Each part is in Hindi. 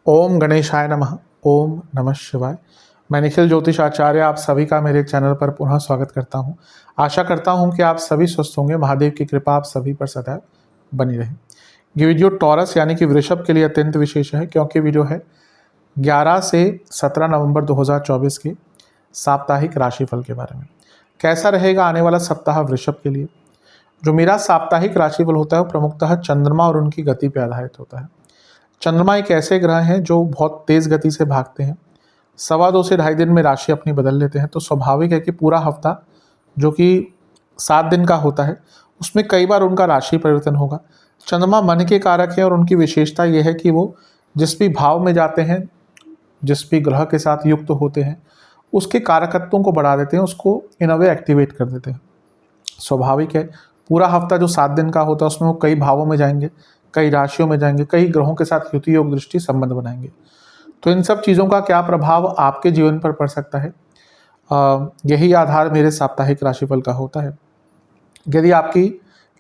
ओम गणेशाय नमः। ओम नमः शिवाय। मैं निखिल ज्योतिष आचार्य आप सभी का मेरे चैनल पर पुनः स्वागत करता हूं। आशा करता हूं कि आप सभी स्वस्थ होंगे। महादेव की कृपा आप सभी पर सदैव बनी रहे। ये वीडियो टॉरस यानी कि वृषभ के लिए अत्यंत विशेष है, क्योंकि वीडियो है 11 से 17 नवंबर 2024 के साप्ताहिक राशिफल के बारे में। कैसा रहेगा आने वाला सप्ताह वृषभ के लिए। जो मेरा साप्ताहिक राशिफल होता है वो प्रमुखतः चंद्रमा और उनकी गति पर आधारित होता है। चंद्रमा एक ऐसे ग्रह हैं जो बहुत तेज गति से भागते हैं। 2.25 से 2.5 दिन में राशि अपनी बदल लेते हैं। तो स्वाभाविक है कि पूरा हफ्ता जो कि 7 दिन का होता है उसमें कई बार उनका राशि परिवर्तन होगा। चंद्रमा मन के कारक है और उनकी विशेषता यह है कि वो जिस भी भाव में जाते हैं, जिस भी ग्रह के साथ युक्त होते हैं, उसके कारकत्वों को बढ़ा देते हैं, उसको इन अ वे एक्टिवेट कर देते हैं। स्वाभाविक है पूरा हफ्ता जो 7 दिन का होता है उसमें वो कई भावों में जाएंगे, कई राशियों में जाएंगे, कई ग्रहों के साथ युति योग दृष्टि संबंध बनाएंगे। तो इन सब चीज़ों का क्या प्रभाव आपके जीवन पर पड़ सकता है, यही आधार मेरे साप्ताहिक राशिफल का होता है। यदि आपकी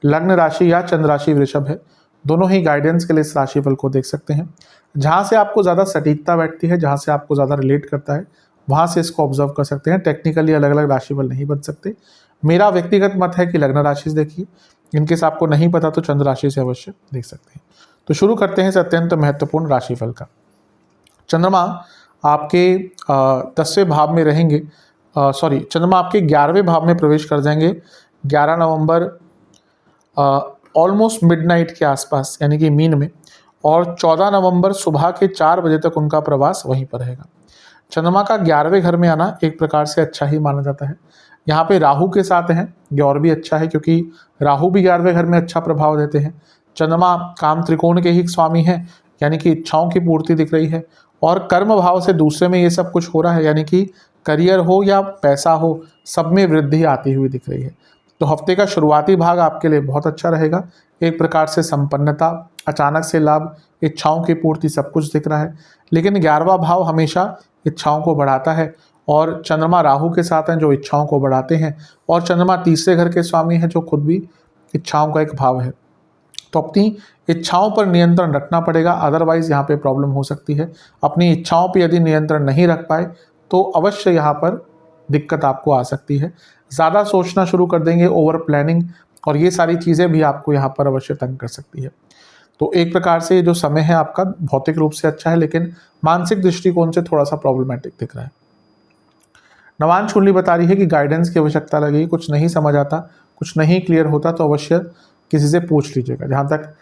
लग्न राशि या चंद्र राशि वृषभ है, दोनों ही गाइडेंस के लिए इस राशिफल को देख सकते हैं। जहाँ से आपको ज़्यादा सटीकता बैठती है, जहाँ से आपको ज़्यादा रिलेट करता है, वहाँ से इसको ऑब्जर्व कर सकते हैं। टेक्निकली अलग अलग राशिफल नहीं बन सकते। मेरा व्यक्तिगत मत है कि लग्न राशि से देखिए, इनकेस आपको नहीं पता तो चंद्र राशि से अवश्य देख सकते हैं। तो शुरू करते हैं इस अत्यंत महत्वपूर्ण राशिफल का। चंद्रमा आपके 10वें भाव में रहेंगे, चंद्रमा आपके 11वें भाव में प्रवेश कर जाएंगे 11 नवंबर ऑलमोस्ट मिडनाइट के आसपास, यानी कि मीन में, और 14 नवंबर सुबह के 4 बजे तक उनका प्रवास वहीं पर रहेगा। चंद्रमा का 11वें घर में आना एक प्रकार से अच्छा ही माना जाता है। यहाँ पे राहु के साथ हैं, ये और भी अच्छा है क्योंकि राहु भी 11वें घर में अच्छा प्रभाव देते हैं। चंद्रमा काम त्रिकोण के ही स्वामी हैं, यानी कि इच्छाओं की पूर्ति दिख रही है, और कर्म भाव से दूसरे में ये सब कुछ हो रहा है, यानी कि करियर हो या पैसा हो, सब में वृद्धि आती हुई दिख रही है। तो हफ्ते का शुरुआती भाग आपके लिए बहुत अच्छा रहेगा। एक प्रकार से संपन्नता, अचानक से लाभ, इच्छाओं की पूर्ति, सब कुछ दिख रहा है। लेकिन 11वां भाव हमेशा इच्छाओं को बढ़ाता है, और चंद्रमा राहु के साथ हैं जो इच्छाओं को बढ़ाते हैं, और चंद्रमा तीसरे घर के स्वामी हैं जो खुद भी इच्छाओं का एक भाव है। तो अपनी इच्छाओं पर नियंत्रण रखना पड़ेगा, अदरवाइज यहाँ पे प्रॉब्लम हो सकती है। अपनी इच्छाओं पर यदि नियंत्रण नहीं रख पाए तो अवश्य यहाँ पर दिक्कत आपको आ सकती है। ज़्यादा सोचना शुरू कर देंगे, ओवर प्लानिंग, और ये सारी चीज़ें भी आपको यहाँ पर अवश्य तंग कर सकती है। तो एक प्रकार से जो समय है आपका भौतिक रूप से अच्छा है, लेकिन मानसिक दृष्टिकोण से थोड़ा सा प्रॉब्लमेटिक दिख रहा है। नवांश कुंडली बता रही है कि गाइडेंस की आवश्यकता लगेगी। कुछ नहीं समझ आता, कुछ नहीं क्लियर होता तो अवश्य किसी से पूछ लीजिएगा। जहाँ तक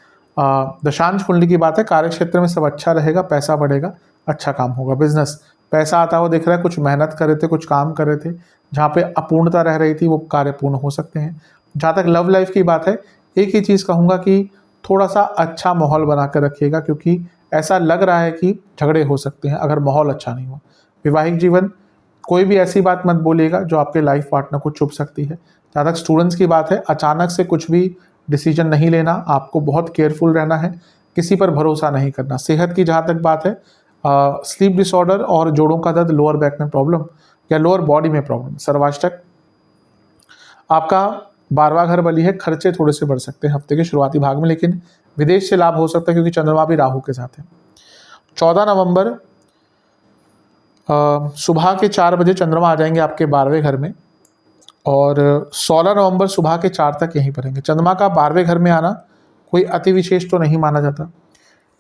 दशांश कुंडली की बात है, कार्य क्षेत्र में सब अच्छा रहेगा, पैसा बढ़ेगा, अच्छा काम होगा। बिजनेस, पैसा आता हुआ दिख रहा है, कुछ मेहनत कर रहे थे, कुछ काम कर रहे थे, जहाँ पे अपूर्णता रह रही थी वो कार्य पूर्ण हो सकते हैं। जहाँ तक लव लाइफ की बात है, एक ही चीज़ कहूँगा कि थोड़ा सा अच्छा माहौल बना कर रखिएगा, क्योंकि ऐसा लग रहा है कि झगड़े हो सकते हैं अगर माहौल अच्छा नहीं हो। वैवाहिक जीवन, कोई भी ऐसी बात मत बोलिएगा जो आपके लाइफ पार्टनर को चुभ सकती है। जहाँ तक स्टूडेंट्स की बात है, अचानक से कुछ भी डिसीजन नहीं लेना, आपको बहुत केयरफुल रहना है, किसी पर भरोसा नहीं करना। सेहत की जहाँ तक बात है, स्लीप डिसऑर्डर और जोड़ों का दर्द, लोअर बैक में प्रॉब्लम या लोअर बॉडी में प्रॉब्लम। सर्वाष्टक आपका 12वां घर बली है, खर्चे थोड़े से बढ़ सकते हैं हफ्ते के शुरुआती भाग में, लेकिन विदेश से लाभ हो सकता है क्योंकि चंद्रमा भी राहु के साथ है। 14 नवंबर सुबह के 4 बजे चंद्रमा आ जाएंगे आपके 12वें घर में, और 16 नवंबर सुबह के 4 तक यहीं पर रहेंगे। चंद्रमा का 12वें घर में आना कोई अति विशेष तो नहीं माना जाता।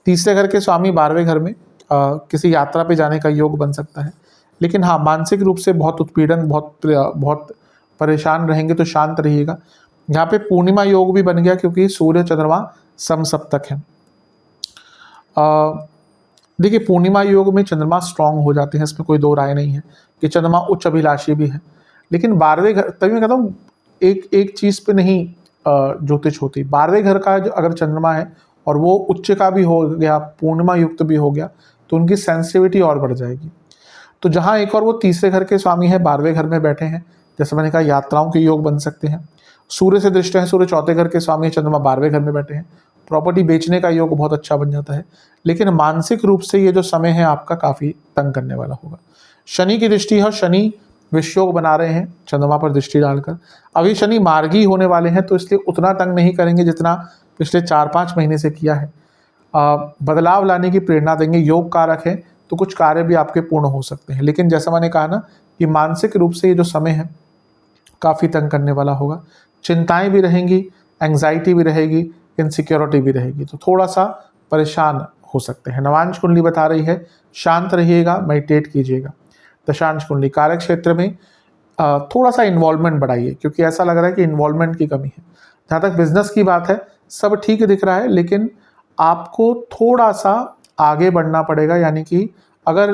तीसरे घर के स्वामी 12वें घर में किसी यात्रा पे जाने का योग बन सकता है, लेकिन हाँ, मानसिक रूप से बहुत उत्पीड़न, बहुत परेशान रहेंगे तो शांत रहिएगा। यहाँ पे पूर्णिमा योग भी बन गया क्योंकि सूर्य चंद्रमा समसप्तक है। देखिए, पूर्णिमा योग में चंद्रमा स्ट्रांग हो जाते हैं, इसमें कोई दो राय नहीं है कि चंद्रमा उच्च अभिलाषी भी है। लेकिन 12वें घर, तभी मैं कहता हूँ एक चीज़ पे नहीं ज्योतिष होती। 12वें घर का जो अगर चंद्रमा है और वो उच्च का भी हो गया, पूर्णिमा युक्त भी हो गया, तो उनकी सेंसिटिविटी और बढ़ जाएगी। तो जहाँ एक और वो तीसरे घर के स्वामी है, 12वें घर में बैठे हैं, जैसे मैंने कहा यात्राओं के योग बन सकते हैं। सूर्य से दृष्टि है, सूर्य चौथे घर के स्वामी है, चंद्रमा 12वें घर में बैठे हैं, प्रॉपर्टी बेचने का योग बहुत अच्छा बन जाता है। लेकिन मानसिक रूप से ये जो समय है आपका काफ़ी तंग करने वाला होगा। शनि की दृष्टि है, शनि विषयोग बना रहे हैं चंद्रमा पर दृष्टि डालकर। अभी शनि मार्गी होने वाले हैं, तो इसलिए उतना तंग नहीं करेंगे जितना पिछले 4-5 महीने से किया है, बदलाव लाने की प्रेरणा देंगे। योग कारक है तो कुछ कार्य भी आपके पूर्ण हो सकते हैं। लेकिन जैसा मैंने कहा ना कि मानसिक रूप से ये जो समय है काफ़ी तंग करने वाला होगा। चिंताएं भी रहेंगी, एंग्जाइटी भी रहेगी, इनसिक्योरिटी भी रहेगी, तो थोड़ा सा परेशान हो सकते हैं। नवांश कुंडली बता रही है शांत रहिएगा, मेडिटेट कीजिएगा। दशांश कुंडली कार्य क्षेत्र में थोड़ा सा इन्वॉल्वमेंट बढ़ाइए, क्योंकि ऐसा लग रहा है कि इन्वॉल्वमेंट की कमी है। जहाँ तक बिजनेस की बात है सब ठीक दिख रहा है, लेकिन आपको थोड़ा सा आगे बढ़ना पड़ेगा, यानी कि अगर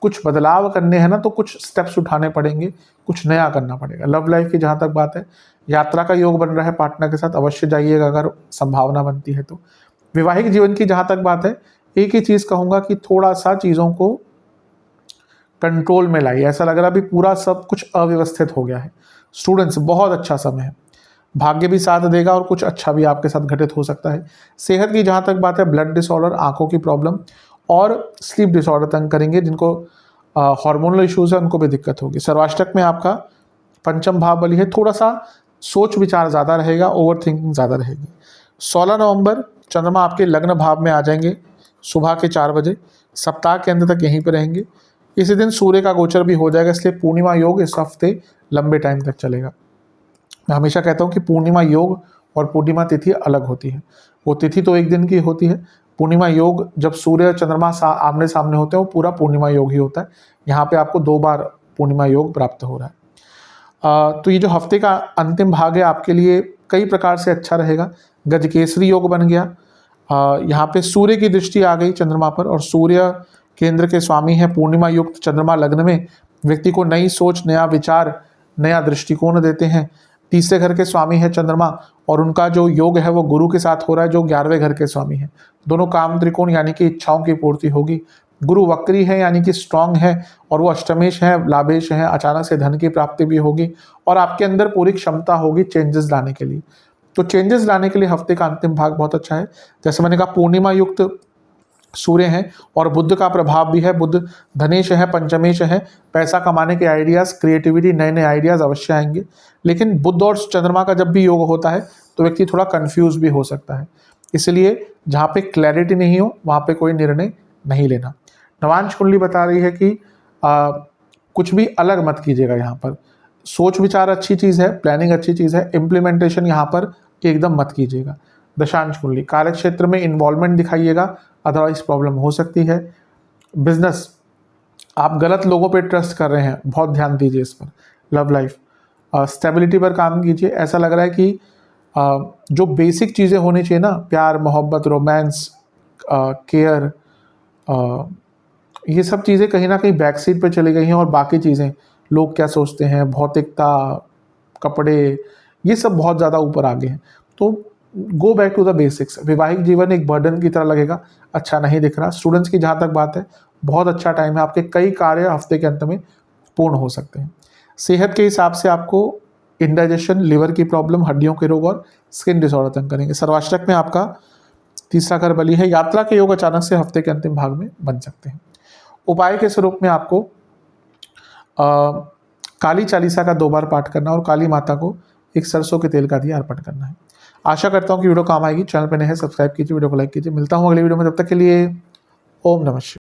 कुछ बदलाव करने हैं ना तो कुछ स्टेप्स उठाने पड़ेंगे, कुछ नया करना पड़ेगा। लव लाइफ की जहाँ तक बात है, यात्रा का योग बन रहा है, पार्टनर के साथ अवश्य जाइएगा अगर संभावना बनती है तो। वैवाहिक जीवन की जहाँ तक बात है, एक ही चीज़ कहूँगा कि थोड़ा सा चीज़ों को कंट्रोल में लाइए। ऐसा लग रहा है अभी पूरा सब कुछ अव्यवस्थित हो गया है। स्टूडेंट्स बहुत अच्छा समय है, भाग्य भी साथ देगा और कुछ अच्छा भी आपके साथ घटित हो सकता है। सेहत की जहाँ तक बात है, ब्लड डिसऑर्डर, आंखों की प्रॉब्लम और स्लीप डिसऑर्डर तंग करेंगे। जिनको हार्मोनल इश्यूज है उनको भी दिक्कत होगी। सर्वाष्टक में आपका पंचम भाव बली है, थोड़ा सा सोच विचार ज़्यादा रहेगा, ओवर थिंकिंग ज़्यादा रहेगी। 16 नवंबर चंद्रमा आपके लग्न भाव में आ जाएंगे सुबह के 4 बजे, सप्ताह के अंत तक यहीं पर रहेंगे। इसी दिन सूर्य का गोचर भी हो जाएगा, इसलिए पूर्णिमा योग इस हफ्ते लंबे टाइम तक चलेगा। मैं हमेशा कहता हूँ कि पूर्णिमा योग और पूर्णिमा तिथि अलग होती है। वो तिथि तो एक दिन की होती है, पूर्णिमा योग जब सूर्य और चंद्रमा आमने सामने होते हैं वो पूरा पूर्णिमा योग ही होता है। यहाँ पे आपको 2 बार पूर्णिमा योग प्राप्त हो रहा है। तो ये जो हफ्ते का अंतिम भाग है आपके लिए कई प्रकार से अच्छा रहेगा। गजकेसरी योग बन गया, यहाँ पे सूर्य की दृष्टि आ गई चंद्रमा पर और सूर्य केंद्र के स्वामी है। पूर्णिमा युक्त चंद्रमा लग्न में व्यक्ति को नई सोच, नया विचार, नया दृष्टिकोण देते हैं। तीसरे घर के स्वामी है चंद्रमा और उनका जो योग है वो गुरु के साथ हो रहा है जो 11वें घर के स्वामी है। दोनों काम त्रिकोण यानी कि इच्छाओं की पूर्ति होगी। गुरु वक्री है यानी कि स्ट्रांग है और वो अष्टमेश है, लाभेश है, अचानक से धन की प्राप्ति भी होगी और आपके अंदर पूरी क्षमता होगी चेंजेस लाने के लिए। तो चेंजेस लाने के लिए हफ्ते का अंतिम भाग बहुत अच्छा है। जैसे मैंने कहा पूर्णिमा युक्त सूर्य हैं और बुद्ध का प्रभाव भी है। बुद्ध धनेश है, पंचमेश है, पैसा कमाने के आइडियाज़, क्रिएटिविटी, नए नए आइडियाज़ अवश्य आएंगे। लेकिन बुद्ध और चंद्रमा का जब भी योग होता है तो व्यक्ति थोड़ा कंफ्यूज भी हो सकता है, इसलिए जहाँ पे क्लैरिटी नहीं हो वहाँ पे कोई निर्णय नहीं लेना। नवांश कुंडली बता रही है कि कुछ भी अलग मत कीजिएगा। यहाँ पर सोच विचार अच्छी चीज़ है, प्लानिंग अच्छी चीज़ है, इम्प्लीमेंटेशन यहाँ पर एकदम मत कीजिएगा। दशांश कुंडली कार्य क्षेत्र में इन्वॉल्वमेंट दिखाइएगा, अदरवाइज प्रॉब्लम हो सकती है। बिजनेस आप गलत लोगों पे ट्रस्ट कर रहे हैं, बहुत ध्यान दीजिए इस पर। लव लाइफ स्टेबिलिटी पर काम कीजिए। ऐसा लग रहा है कि जो बेसिक चीज़ें होनी चाहिए ना, प्यार, मोहब्बत, रोमांस, केयर, ये सब चीज़ें कहीं ना कहीं बैक सीट पर चली गई हैं और बाकी चीज़ें, लोग क्या सोचते हैं, भौतिकता, कपड़े, ये सब बहुत ज़्यादा ऊपर आ गए हैं। तो go back to the basics. वैवाहिक जीवन एक बर्डन की तरह लगेगा, अच्छा नहीं दिख रहा। स्टूडेंट्स की जहाँ तक बात है बहुत अच्छा टाइम है, आपके कई कार्य हफ्ते के अंत में पूर्ण हो सकते हैं। सेहत के हिसाब से आपको इंडाइजेशन, लिवर की प्रॉब्लम, हड्डियों के रोग और स्किन डिसऑर्डर तंग करेंगे। सर्वाष्टक में आपका तीसरा घर बली है। यात्रा के योग अचानक से हफ्ते के अंतिम भाग में बन सकते हैं। उपाय के स्वरूप में आपको काली चालीसा का 2 बार पाठ करना और काली माता को एक सरसों के तेल का दिया अर्पण करना है। आशा करता हूँ कि वीडियो काम आएगी। चैनल पर नए हैं सब्सक्राइब कीजिए, वीडियो को लाइक कीजिए। मिलता हूँ अगले वीडियो में, तब तक के लिए ओम नमः शिवाय।